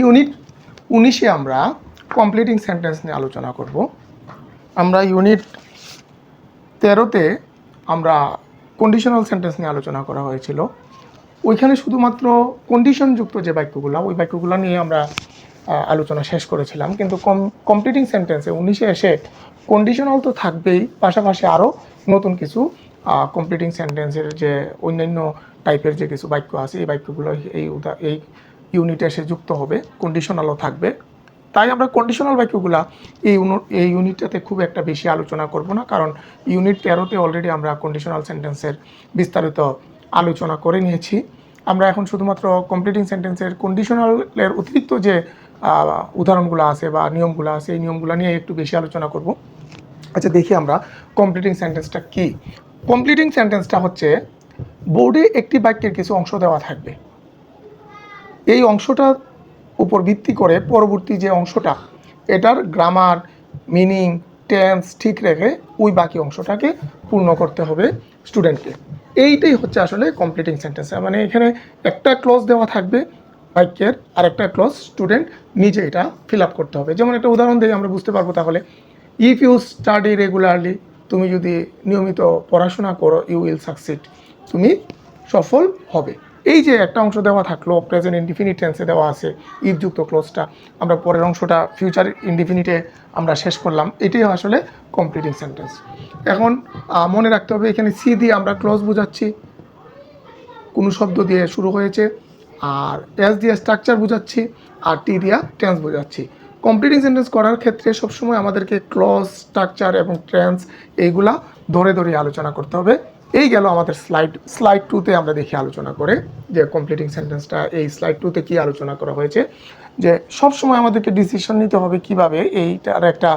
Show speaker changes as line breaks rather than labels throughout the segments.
Unit 19-এ আমরা completing sentence নিয়ে আলোচনা করব। আমরা ইউনিট 13-তে আমরা কন্ডিশনাল সেন্টেন্স নিয়ে আলোচনা করা হয়েছিল। ওইখানে শুধুমাত্র কন্ডিশনযুক্ত যে বাক্যগুলো, ওই বাক্যগুলো নিয়ে আমরা আলোচনা শেষ করেছিলাম। কিন্তু কমপ্লিটিং সেন্টেন্সে 19-এ এসে কন্ডিশনাল তো থাকবেই, পাশাপাশি আরও নতুন কিছু কমপ্লিটিং সেন্টেন্সের যে অন্যান্য টাইপের যে কিছু বাক্য আছে, এই বাক্যগুলো এই ইউনিটে এসে যুক্ত হবে, কন্ডিশনালও থাকবে। তাই আমরা কন্ডিশনাল বাক্যগুলো এই ইউনিটটাতে খুব একটা বেশি আলোচনা করব না, কারণ ইউনিট 13-তে অলরেডি আমরা কন্ডিশনাল সেন্টেন্সের বিস্তারিত আলোচনা করে নিয়েছি। আমরা এখন শুধুমাত্র কমপ্লিটিং সেন্টেন্সের কন্ডিশনালের অতিরিক্ত যে উদাহরণগুলো আছে বা নিয়মগুলো আছে, এই নিয়মগুলো নিয়ে একটু বেশি আলোচনা করব। আচ্ছা, দেখি আমরা কমপ্লিটিং সেন্টেন্সটা কি। কমপ্লিটিং সেন্টেন্সটা হচ্ছে বোর্ডে একটি বাক্যের কিছু অংশ দেওয়া থাকবে, এই অংশটার উপর ভিত্তি করে পরবর্তী যে অংশটা, এটার গ্রামার, মিনিং, টেন্স ঠিক রেখে ওই বাকি অংশটাকে পূর্ণ করতে হবে স্টুডেন্টকে। এইটাই হচ্ছে আসলে কমপ্লিটিং সেন্টেন্স। মানে এখানে একটা ক্লজ দেওয়া থাকবে বাক্যের, আর একটা ক্লজ স্টুডেন্ট নিজে এটা ফিল আপ করতে হবে। যেমন একটা উদাহরণ দিয়ে আমরা বুঝতে পারবো তাহলে, ইফ ইউ স্টাডি রেগুলারলি, তুমি যদি নিয়মিত পড়াশোনা করো, ইউ উইল সাকসিড, তুমি সফল হবে। এই যে একটা অংশ দেওয়া থাকলো, প্রেজেন্ট ইনডিফিনিট টেন্সে দেওয়া আছে ইফযুক্ত ক্লোজটা, আমরা পরের অংশটা ফিউচার ইনডিফিনিটে আমরা শেষ করলাম, এটাই আসলে কমপ্লিটিং সেন্টেন্স। এখন মনে রাখতে হবে, এখানে সি দিয়ে আমরা ক্লোজ বোঝাচ্ছি, কোনো শব্দ দিয়ে শুরু হয়েছে, আর এস দিয়ে স্ট্রাকচার বোঝাচ্ছি, আর টি দিয়া টেন্স বোঝাচ্ছি। কমপ্লিটিং সেন্টেন্স করার ক্ষেত্রে সবসময় আমাদেরকে ক্লজ, স্ট্রাকচার এবং টেন্স এইগুলা ধরে ধরে আলোচনা করতে হবে। এই গেল আমাদের স্লাইড 2-তে আমরা দেখি আলোচনা করে যে কমপ্লিটিং সেন্টেন্সটা এই স্লাইড 2-তে কী আলোচনা করা হয়েছে, যে সবসময় আমাদেরকে ডিসিশন নিতে হবে কিভাবে, এইটার একটা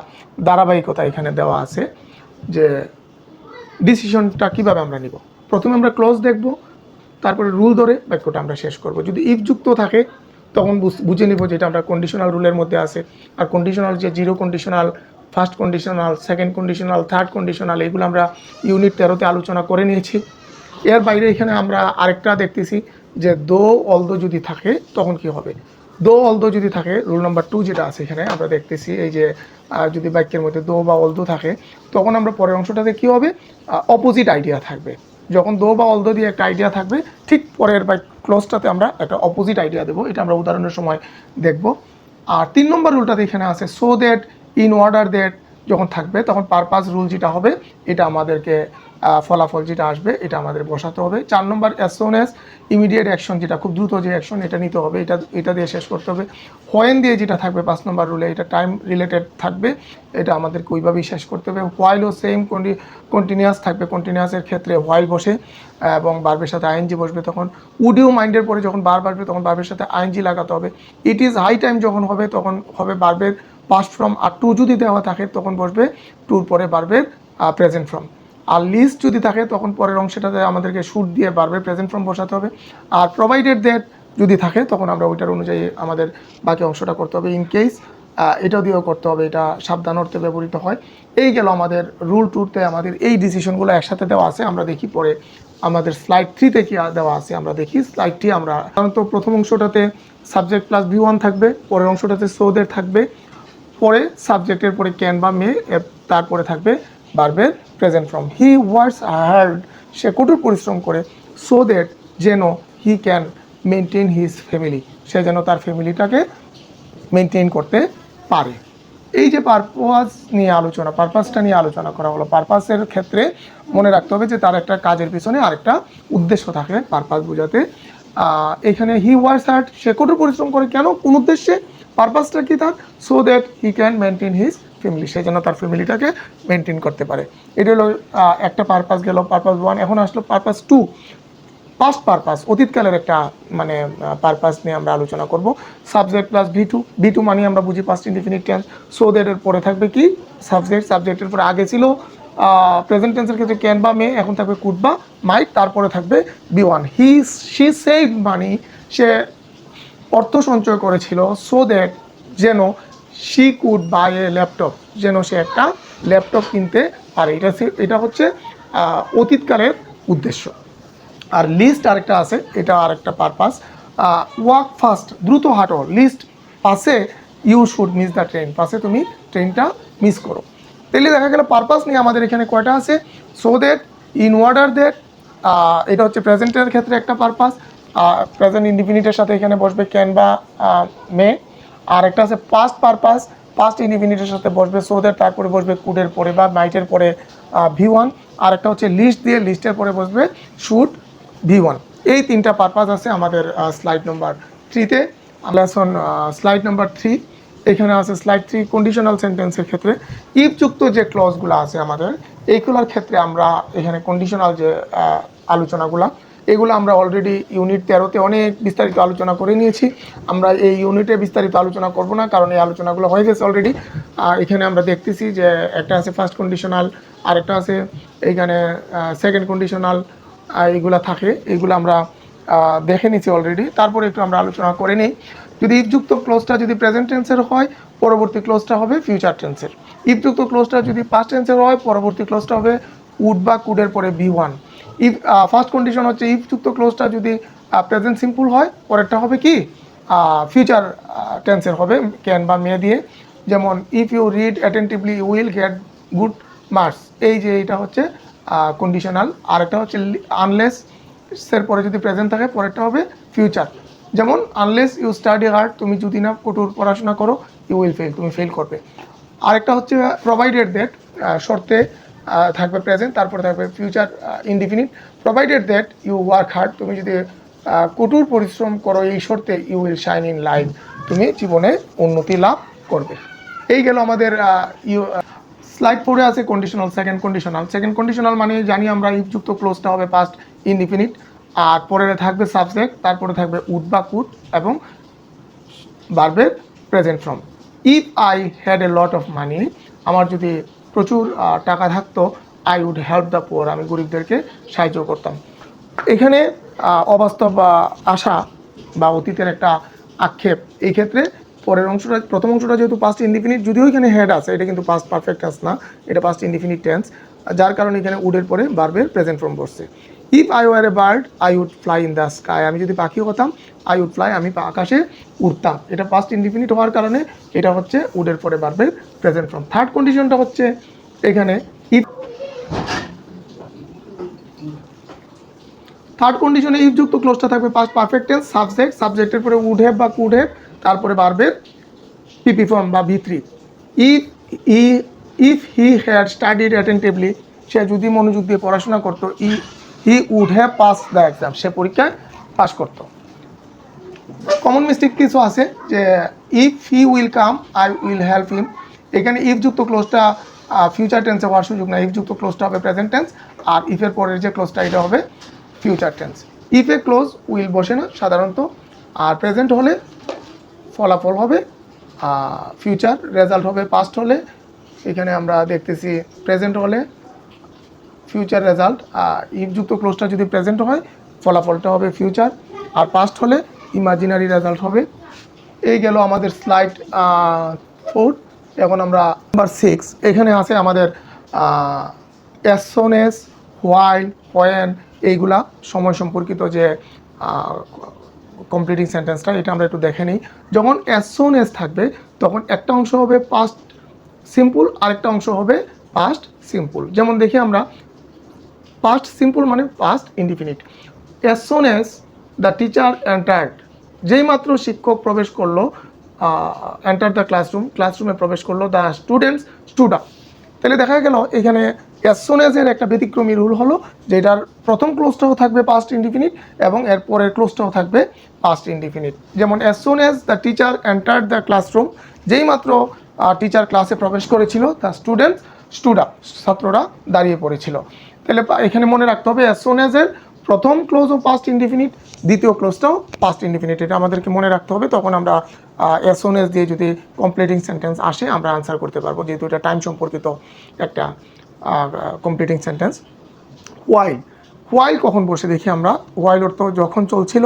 ধারাবাহিকতা এখানে দেওয়া আছে যে ডিসিশনটা কিভাবে আমরা নিব। প্রথমে আমরা ক্লজ দেখব, তারপরে রুল ধরে বাক্যটা আমরা শেষ করব। যদি ইফ যুক্ত থাকে তখন বুঝে নিব যে এটা আমরা কন্ডিশনাল রুলের মধ্যে আছে। আর কন্ডিশনাল যে zero conditional, first conditional, second conditional, third conditional, এগুলো আমরা ইউনিট 13-তে আলোচনা করে নিয়েছি। এর বাইরে এখানে আমরা আরেকটা দেখতেছি যে দো অলদো যদি থাকে তখন কি হবে। দো অলদো যদি থাকে, রুল নাম্বার 2 যেটা আছে এখানে আমরা দেখতেছি, এই যে যদি বাক্যের মধ্যে দো বা অলদো থাকে, তখন আমরা পরের অংশটাতে কী হবে, অপোজিট আইডিয়া থাকবে। যখন দো বা অলদো দিয়ে একটা আইডিয়া থাকবে, ঠিক পরের বা ক্লোজটাতে আমরা একটা অপোজিট আইডিয়া দেবো। এটা আমরা উদাহরণের সময় দেখব। আর 3 নম্বর রুলটাতে এখানে আছে so that, in order that যখন থাকবে, তখন পারপাস রুল যেটা হবে, এটা আমাদেরকে ফলাফল যেটা আসবে এটা আমাদের বসাতে হবে। 4 number as soon as, immediate action, যেটা খুব দ্রুত যে অ্যাকশন এটা নিতে হবে, এটা দিয়ে শেষ করতে হবে। হোয়েন দিয়ে যেটা থাকবে 5 নম্বর রুলে, এটা টাইম রিলেটেড থাকবে, এটা আমাদেরকে ওইভাবেই শেষ করতে হবে। হোয়াইলও সেম কন্টিনিউয়াস থাকবে, কন্টিনিউয়াসের ক্ষেত্রে হোয়াইল বসে এবং বার্বের সাথে আইএনজি বসবে। তখন উড ইউ মাইন্ডের পরে যখন বার বাড়বে তখন বার্বের সাথে আইএনজি লাগাতে হবে। ইট ইজ হাই টাইম যখন হবে তখন হবে বার্বের পাস্ট ফর্ম, আর টু যদি দেওয়া থাকে তখন বসবে টুর পরে বার্বের প্রেজেন্ট ফর্ম। আর লিস্ট যদি থাকে তখন পরের অংশটাতে আমাদেরকে শুড দিয়ে বার্বের প্রেজেন্ট ফর্ম বসাতে হবে। আর প্রোভাইডেড দ্যাট যদি থাকে তখন আমরা ওইটার অনুযায়ী আমাদের বাকি অংশটা করতে হবে। ইন কেস এটাও দিয়েও করতে হবে, এটা সাবধান অর্থে ব্যবহৃত হয়। এই গেল আমাদের রুল 2-তে আমাদের এই ডিসিশনগুলো একসাথে দেওয়া আছে। আমরা দেখি পরে আমাদের স্লাইড 3-তে কি দেওয়া আছে, আমরা দেখি স্লাইডটি। আমরা সাধারণত প্রথম অংশটাতে সাবজেক্ট প্লাস V1 থাকবে, পরের অংশটাতে সো দ্যাট থাকবে, পরে সাবজেক্টের পরে ক্যান বা মে, তারপরে থাকবে ভার্বের present form. He works hard, সে কঠোর পরিশ্রম করে, সো দ্যাট যেন he can maintain his family, সে যেন তার ফ্যামিলিটাকে মেনটেন করতে পারে। এই যে পারপাস নিয়ে আলোচনা, পারপাসটা নিয়ে আলোচনা করা হলো। পারপাসের ক্ষেত্রে মনে রাখতে হবে যে তার একটা কাজের পিছনে আরেকটা উদ্দেশ্য থাকে পারপাস বোঝাতে। এখানে হি ওয়ার্কস হার্ড, সে কঠোর পরিশ্রম করে, কেন, কোন উদ্দেশ্যে, পারপাসটা কি তার, so that he can maintain his family, সেই জন্য তার ফ্যামিলিটাকে মেনটেন করতে পারে। এটা হলো একটা পারপাস গেল, পারপাস 1। এখন আসলো পারপাস 2, পাস্ট পারপাস, অতীতকালের একটা মানে পারপাস নিয়ে আমরা আলোচনা করব। সাবজেক্ট প্লাস V2 মানে আমরা বুঝি past indefinite tense. So that এর পরে থাকবে কি সাবজেক্ট, সাবজেক্টের পরে আগে ছিল প্রেজেন্ট টেন্সের ক্ষেত্রে ক্যান বা মে, এখন থাকবে কুড বা মাইট, তারপরে থাকবে V1। শি সেভ মানি, সে অর্থ সঞ্চয় করেছিল, সো দ্যাট যেন she could buy a laptop, যেন সে একটা ল্যাপটপ কিনতে পারে। এটা হচ্ছে অতীতকালের উদ্দেশ্য। আর লিস্ট আরেকটা আছে, এটা আরেকটা পারপাস। ওয়াক ফাস্ট, দ্রুত হাঁটো, লিস্ট পাশে you should miss the train, পাশে তুমি ট্রেনটা মিস করো। তাহলে দেখা গেল পারপাস নিয়ে আমাদের এখানে কয়টা আছে, so that, in order that, এটা হচ্ছে প্রেজেন্টের ক্ষেত্রে একটা পারপাস, প্রেজেন্ট ইনডিফিনিটের সাথে এখানে বসবে ক্যান বা মে। আর একটা আছে পাস্ট পারপাস, পাস্ট ইনডিফিনিটের সাথে বসবে সো দ্যাট, তারপরে বসবে কুডের পরে বা মাইটের পরে V1। আর একটা হচ্ছে লিস্ট দিয়ে লিস্টের পরে বসবে শুড V1। এই তিনটা পারপাস আছে আমাদের স্লাইড নম্বর 3-তে। আমরা এখন স্লাইড নাম্বার 3, এখানে আছে স্লাইড 3 কন্ডিশনাল সেন্টেন্সের ক্ষেত্রে ইফযুক্ত যে ক্লজগুলো আছে আমাদের, এইগুলোর ক্ষেত্রে আমরা এখানে কন্ডিশনাল যে আলোচনাগুলো, এগুলো আমরা অলরেডি ইউনিট 13-তে অনেক বিস্তারিত আলোচনা করে নিয়েছি। আমরা এই ইউনিটে বিস্তারিত আলোচনা করব না, কারণ এই আলোচনাগুলো হয়ে গেছে অলরেডি। এখানে আমরা দেখতেছি যে একটা আছে ফার্স্ট কন্ডিশনাল, আরেকটা আছে এইখানে সেকেন্ড কন্ডিশনাল, এইগুলা থাকে, এইগুলো আমরা দেখে নিচ্ছি অলরেডি। তারপরে একটু আমরা আলোচনা করে নিই। যদি ইফযুক্ত ক্লোজটা যদি প্রেজেন্ট টেন্সের হয়, পরবর্তী ক্লোজটা হবে ফিউচার টেন্সের। ইফযুক্ত ক্লোজটা যদি পাস্ট টেন্সের হয়, পরবর্তী ক্লোজটা হবে উড বা কুডের পরে V1। ইফ ফার্স্ট কন্ডিশন হচ্ছে ইফযুক্ত ক্লোজটা যদি প্রেজেন্ট সিম্পল হয়, পরেরটা হবে কি ফিউচার টেন্সের হবে ক্যান বা মে দিয়ে। যেমন if you read attentively you will get good marks, এই যে এটা হচ্ছে কন্ডিশনাল। আর একটা হচ্ছে আনলেস এর পরে যদি প্রেজেন্ট থাকে, পরেরটা হবে ফিউচার। যেমন আনলেস ইউ স্টাডি হার্ড, তুমি যদি না কঠোর পড়াশোনা করো, ইউ উইল ফেল, তুমি ফেল করবে। আরেকটা হচ্ছে প্রোভাইডেড দ্যাট, শর্তে থাকবে প্রেজেন্ট, তারপরে থাকবে future indefinite. Provided that you work hard, তুমি যদি কঠোর পরিশ্রম করো এই শর্তে, you will shine in life, তুমি জীবনে উন্নতি লাভ করবে। এই গেল আমাদের স্লাইড 4-এ আছে conditional second conditional. Second conditional মানে জানি আমরা ইফযুক্ত ক্লোজটা হবে পাস্ট ইনডিফিনিট, আর পরে থাকবে সাবজেক্ট, তারপরে থাকবে উড বা কুড এবং ভার্বের present form. If I had a lot of money, আমার যদি প্রচুর টাকা থাকতো, I would help the poor, আমি গরিবদেরকে সাহায্য করতাম। এখানে অবাস্তব আশা বা অতীতের একটা আক্ষেপ, এই ক্ষেত্রে পরের অংশটা, প্রথম অংশটা যেহেতু পাস্ট ইনডিফিনিট, যদিও এখানে হেড আছে, এটা কিন্তু পাস্ট পারফেক্ট টেন্স না, এটা পাস্ট ইনডিফিনিট টেন্স, যার কারণে এখানে উডের পরে ভার্বের প্রেজেন্ট ফর্ম বসছে। If I were a bird I would fly in the sky, আমি যদি পাখি হতাম, আই উড ফ্লাই, আমি আকাশে উড়তাম। এটা পাস্ট ইনডিফিনিট হওয়ার কারণে এটা হচ্ছে উডের পরে ভার্বের প্রেজেন্ট ফর্ম। থার্ড কন্ডিশনটা হচ্ছে এখানে ইফ, থার্ড কন্ডিশনে ইফযুক্ত ক্লোজটা থাকবে পাস্ট পারফেক্ট টেন্স, সাবজেক্ট, সাবজেক্টের পরে উড হ্যাভ বা কুড হ্যাভ, তারপরে ভার্বের পিপি ফর্ম বা V3। If if he had studied attentively, সে যদি মনোযোগ দিয়ে পড়াশোনা করতো, he would have pass the exam, সে পরীক্ষায় পাস করতো। কমন মিস্টেক কিছু আছে যে if he will come I will help him, এখানে ইফযুক্ত ক্লোজটা ফিউচার টেন্সে হওয়ার সুযোগ না, ইফযুক্ত ক্লোজটা হবে প্রেজেন্ট টেন্স, আর ইফের পরের যে ক্লোজটা এটা হবে ফিউচার টেন্স। ইফে ক্লোজ উইল বসে না সাধারণত, আর প্রেজেন্ট হলে ফলাফল হবে ফিউচার, রেজাল্ট হবে পাস্ট হলে, এখানে আমরা দেখতেছি প্রেজেন্ট হলে ফিউচার রেজাল্ট। ইফযুক্ত ক্লোজটা যদি প্রেজেন্ট হয়, ফলাফলটা হবে ফিউচার, আর পাস্ট হলে ইমাজিনারি রেজাল্ট হবে। এই গেল আমাদের স্লাইড 4। এখন আমরা নাম্বার 6, এখানে আছে আমাদের as soon as, while, when, এইগুলা সময় সম্পর্কিত যে কমপ্লিটিং সেন্টেন্সটা, এটা আমরা একটু দেখে নিই। যখন অ্যাজ সুন এজ থাকবে, তখন একটা অংশ হবে পাস্ট সিম্পল, আরেকটা অংশ হবে পাস্ট সিম্পল। যেমন দেখি আমরা, পাস্ট সিম্পল মানে past indefinite. As soon as the teacher entered, যেই মাত্র শিক্ষক প্রবেশ করলো, এন্টার দ্য ক্লাসরুম, ক্লাসরুমে প্রবেশ করলো, দ্য স্টুডেন্টস স্টুড আপ। তাহলে দেখা গেল এখানে অ্যাজ সুন এজের একটা ব্যতিক্রমী রুল হলো, যেটার প্রথম ক্লোজটাও থাকবে পাস্ট ইনডিফিনিট এবং এর পরের ক্লোজটাও থাকবে পাস্ট ইনডিফিনিট। যেমন as soon as the teacher entered the classroom, যেই মাত্র টিচার ক্লাসে প্রবেশ করেছিল, দ্য স্টুডেন্টস স্টুড আপ, ছাত্ররা দাঁড়িয়ে পড়েছিল। তাহলে এখানে মনে রাখতে হবে অ্যাজ সুন এজের প্রথম ক্লোজও পাস্ট ইনডিফিনিট, দ্বিতীয় ক্লোজটাও পাস্ট ইনডিফিনিট, এটা আমাদেরকে মনে রাখতে হবে। তখন আমরা অ্যাজ সুন এজ দিয়ে যদি কমপ্লিটিং সেন্টেন্স আসে, আমরা আনসার করতে পারবো, যেহেতু এটা টাইম সম্পর্কিত একটা কমপ্লিটিং সেন্টেন্স। হোয়াইল, হোয়াইল কখন বসে দেখি আমরা, হোয়াইল অর্থ যখন চলছিল,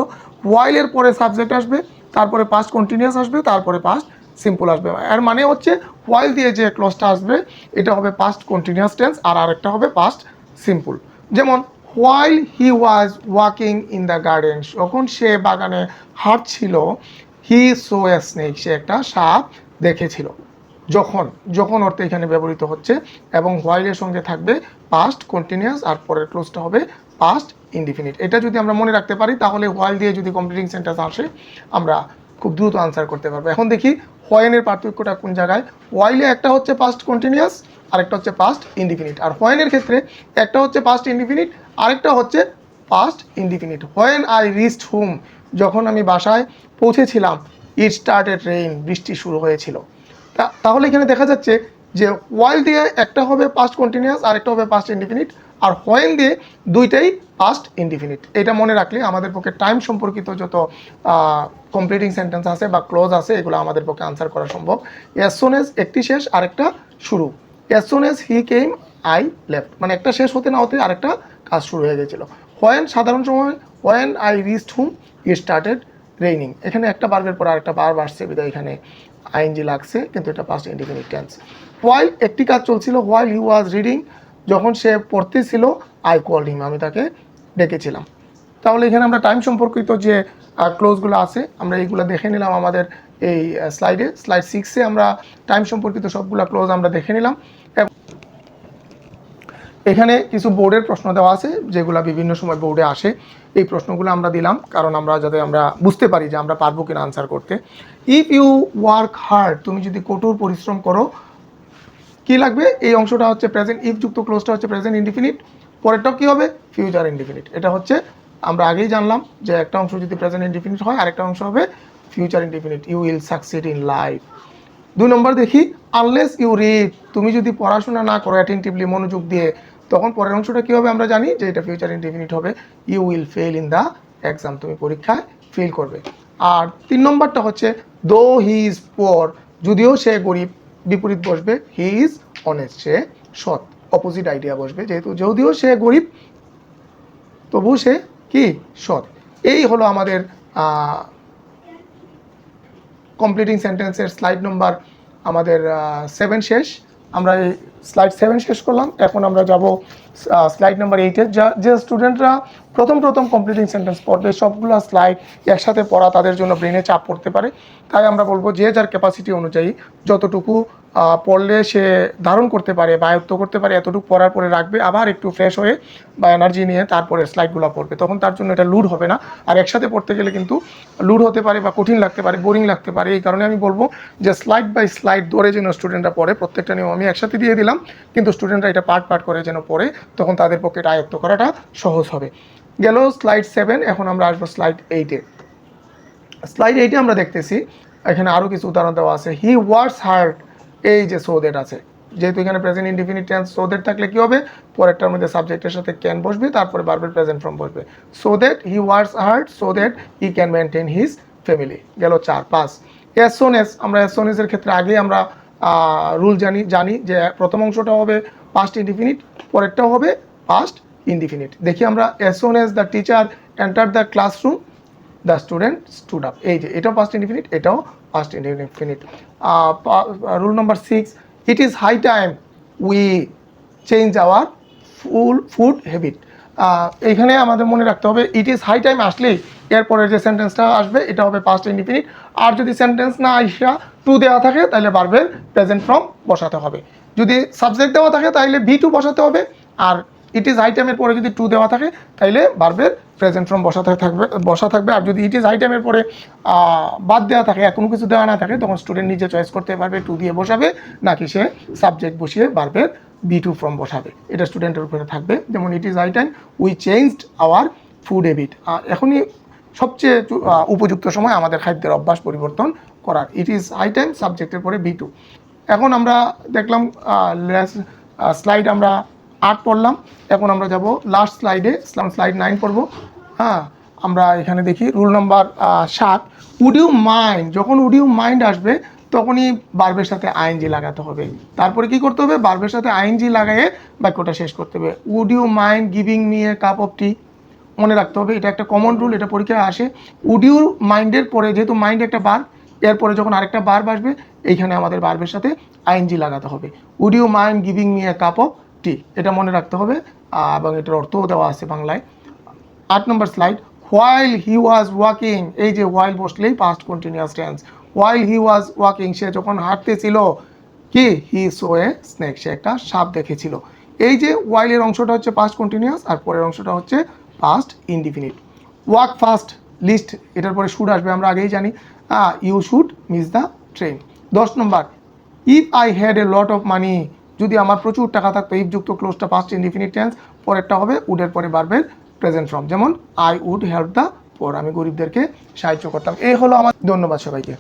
হোয়াইলের পরে সাবজেক্ট আসবে, তারপরে পাস্ট কন্টিনিউয়াস আসবে, তারপরে পাস্ট সিম্পল আসবে। এর মানে হচ্ছে হোয়াইল দিয়ে যে ক্লোজটা আসবে, এটা হবে পাস্ট কন্টিনিউয়াস টেন্স, আর আরেকটা হবে পাস্ট সিম্পল। যেমন while he was walking in the garden, যখন সে বাগানে হাঁটছিল, হি সো এ স্নেক, সে একটা সাপ দেখেছিল। যখন, যখন অর্থে এখানে ব্যবহৃত হচ্ছে এবং হোয়াইলের সঙ্গে থাকবে পাস্ট কন্টিনিউয়াস আর পরের ক্লোজটা হবে পাস্ট ইনডিফিনিট। এটা যদি আমরা মনে রাখতে পারি তাহলে হোয়াইল দিয়ে যদি কমপ্লিটিং সেন্টেন্স আসে আমরা খুব দ্রুত আনসার করতে পারবো। এখন দেখি হোয়েনের পার্থক্যটা কোন জায়গায়। হোয়াইলে একটা হচ্ছে পাস্ট কন্টিনিউয়াস আরেকটা হচ্ছে পাস্ট ইনডিফিনিট, আর হোয়েনের ক্ষেত্রে একটা হচ্ছে পাস্ট ইনডিফিনিট আরেকটা হচ্ছে past indefinite. When I reached home, যখন আমি বাসায় পৌঁছেছিলাম, ইট স্টার্টেড রেইন, বৃষ্টি শুরু হয়েছিল। তাহলে এখানে দেখা যাচ্ছে যে হোয়াইল দিয়ে একটা হবে পাস্ট কন্টিনিউয়াস আর একটা হবে পাস্ট ইনডিফিনিট, আর হোয়েন দিয়ে দুইটাই পাস্ট ইনডিফিনিট। এটা মনে রাখলে আমাদের পক্ষে টাইম সম্পর্কিত যত কমপ্লিটিং সেন্টেন্স আছে বা ক্লোজ আছে এগুলো আমাদের পক্ষে আনসার করা সম্ভব। অ্যাজ সুন এজ একটি শেষ আরেকটা শুরু। As soon as he came I left, মানে একটা শেষ হতে না হতে আরেকটা কাজ শুরু হয়ে গেছিলো। হোয়েন সাধারণ সময়, when I reached home it started raining, এখানে একটা বার্বের পর আরেকটা বার্ব আসছে বিধায় এখানে আইএনজি লাগছে, কিন্তু এটা পাস্ট ইনডিফিনিট টেন্স। হোয়াইল একটি কাজ চলছিল, হোয়াইল হি ওয়াজ রিডিং, যখন সে পড়তেছিল, আই কল্ড হিম, আমি তাকে ডেকেছিলাম। তাহলে এখানে আমরা টাইম সম্পর্কিত যে ক্লোজগুলো আছে আমরা এইগুলো দেখে নিলাম আমাদের এই স্লাইডে, স্লাইড 6-এ আমরা টাইম সম্পর্কিত সবগুলো ক্লোজ আমরা দেখে নিলাম। এখানে কিছু বোর্ডের প্রশ্ন দেওয়া আছে যেগুলো বিভিন্ন সময় বোর্ডে আসে, এই প্রশ্নগুলো আমরা দিলাম কারণ আমরা যাতে আমরা বুঝতে পারি যে আমরা পারবো কিনা আনসার করতে। ইফ ইউ ওয়ার্ক হার্ড, তুমি যদি কঠোর পরিশ্রম করো, কি লাগবে, এই অংশটা হচ্ছে প্রেজেন্ট ইফ যুক্ত ক্লোজটা হচ্ছে প্রেজেন্ট ইনডিফিনিট, পরেরটাও কী হবে, ফিউচার ইনডিফিনিট। এটা হচ্ছে আমরা আগেই জানলাম যে একটা অংশ যদি প্রেজেন্ট ইনডিফিনিট হয় আরেকটা অংশ হবে future indefinite. You will succeed in life. 2 number দেখি, আনলেস ইউ রিড, তুমি যদি পড়াশোনা না করো অ্যাটেন্টিভলি, মনোযোগ দিয়ে, তখন পরের অংশটা কী হবে, আমরা জানি যে এটা ফিউচার ইনডিফিনিট হবে। You will fail in the exam, তুমি পরীক্ষায় ফেল করবে। আর 3 নম্বরটা হচ্ছে দো হি ইজ পোর, যদিও সে গরিব, বিপরীত বসবে হি ইজ অনেস্ট, সে সৎ, অপোজিট আইডিয়া বসবে, যেহেতু যদিও সে গরিব তবু সে কি সৎ। এই হলো আমাদের কমপ্লিটিং সেন্টেন্সের স্লাইড নম্বর আমাদের 7 শেষ। আমরা এই স্লাইড 7 শেষ করলাম। এখন আমরা যাব স্লাইড নাম্বার 8-এ। যে স্টুডেন্টরা প্রথম কমপ্লিটিং সেন্টেন্স পড়বে, সবগুলো স্লাইড একসাথে পড়া তাদের জন্য ব্রেনে চাপ পড়তে পারে, তাই আমরা বলবো যে যার ক্যাপাসিটি অনুযায়ী যতটুকু পড়লে সে ধারণ করতে পারে বা আয়ত্ত করতে পারে এতটুকু পড়ার পরে রাখবে, আবার একটু ফ্রেশ হয়ে বা এনার্জি নিয়ে তারপরে স্লাইডগুলো পড়বে, তখন তার জন্য এটা লুড হবে না। আর একসাথে পড়তে গেলে কিন্তু লুড হতে পারে বা কঠিন লাগতে পারে, বোরিং লাগতে পারে। এই কারণে আমি বলবো যে স্লাইড বাই স্লাইড ধরে যেন স্টুডেন্টরা পড়ে, প্রত্যেকটা নিয়ম আমি একসাথে দিয়ে দিলাম, কিন্তু স্টুডেন্টরা এটা পার্ট করে যেন পড়ে, তখন তাদের পক্ষে এটা আয়ত্ত করাটা সহজ হবে। গেল স্লাইড 7, এখন আমরা আসবো স্লাইড 8-এ। স্লাইড 8-এ আমরা দেখতেছি এখানে আরও কিছু উদাহরণ দেওয়া আছে। হি ওয়ার্কস হার্ড, এই যে সো দ্যাট আছে, যেহেতু এখানে present indefinite tense, so that থাকলে কী হবে, পরেরটার মধ্যে সাবজেক্টের সাথে ক্যান বসবে, তারপরে ভার্বের প্রেজেন্ট ফর্ম বসবে। So that he works hard so that he can maintain his family. গেল 4। 5 অ্যাজ সুন অ্যাজ, আমরা অ্যাজ সুন এর ক্ষেত্রে আগেই আমরা রুল জানি যে প্রথম অংশটা হবে পাস্ট ইনডিফিনিট, পরেরটাও হবে পাস্ট ইনডিফিনিট। দেখি আমরা as soon as the teacher enter the classroom the student stood up, এই যে এটাও পাস্ট ইনডিফিনিট, এটাও past indefinite. Rule number 6, it is high time we change our food habit. এইখানে আমাদের মনে রাখতে হবে ইট ইজ হাই টাইম আসলেই এরপরে যে সেন্টেন্সটা আসবে এটা হবে পাস্ট ইনডিফিনিট, আর যদি সেন্টেন্স না আইসা টু দেওয়া থাকে তাহলে ভার্বের প্রেজেন্ট ফর্ম বসাতে হবে। যদি সাবজেক্ট দেওয়া থাকে তাহলে ভি টু বসাতে হবে, আর ইট ইজ হাই টাইমের পরে যদি টু দেওয়া থাকে তাহলে ভার্বের প্রেজেন্ট ফর্ম বসা থাকবে। আর যদি ইট ইজ হাই টাইমের পরে বাদ দেওয়া থাকে, কোনো কিছু দেওয়া না থাকে, তখন স্টুডেন্ট নিজে চয়েস করতে পারবে টু দিয়ে বসাবে নাকি সে সাবজেক্ট বসিয়ে ভার্বের B2 ফর্ম বসাবে, এটা স্টুডেন্টের উপরে থাকবে। যেমন it is high time we changed our food habit, এখনই সবচেয়ে উপযুক্ত সময় আমাদের খাদ্যের অভ্যাস পরিবর্তন করার। ইট ইজ হাই টাইম সাবজেক্টের পরে B2। এখন আমরা দেখলাম স্লাইড আমরা 8 পড়লাম, এখন আমরা যাব লাস্ট স্লাইডে, স্লাইড 9 পড়বো। হ্যাঁ, আমরা এখানে দেখি rule number 7, would you mind, যখন উড ইউ মাইন্ড আসবে তখনই ভার্বের সাথে আইএনজি লাগাতে হবে। তারপরে কি করতে হবে, ভার্বের সাথে আইএনজি লাগায়ে বাক্যটা শেষ করতে হবে। Would you mind giving me a cup of tea, মনে রাখতে হবে, এটা একটা কমন রুল, এটা পরীক্ষায় আসে। উড ইউ মাইন্ডের পরে, যেহেতু মাইন্ড একটা ভার্ব, এরপরে যখন আরেকটা ভার্ব আসবে এইখানে আমাদের ভার্বের সাথে আইএনজি লাগাতে হবে। Would you mind giving me a cup of tea, এটা মনে রাখতে হবে, এবং এটার অর্থও দেওয়া আছে বাংলায়। 8 number slide, while he was walking, এই যে হোয়াইল বসলেই past continuous tense. While he was walking, সে যখন হাঁটতেছিল, কি হি সো এ স্নেক, সে একটা সাপ দেখেছিল। এই যে ওয়াইলের অংশটা হচ্ছে পাস্ট কন্টিনিউয়াস আর পরের অংশটা হচ্ছে past indefinite. Walk fast, lest, এটার পরে শুড আসবে, আমরা আগেই জানি। You should miss the train. 10 number, if I had a lot of money, যদি আমার প্রচুর টাকা থাকতো, ইফ যুক্ত ক্লোজটা পাস্ট ইনডিফিনিট টেন্স, পরেরটা হবে উডের পরে ভার্বের প্রেজেন্ট ফর্ম, যেমন I would help the poor, আমি গরিবদেরকে সাহায্য করতাম। এই হলো আমার, ধন্যবাদ সবাইকে।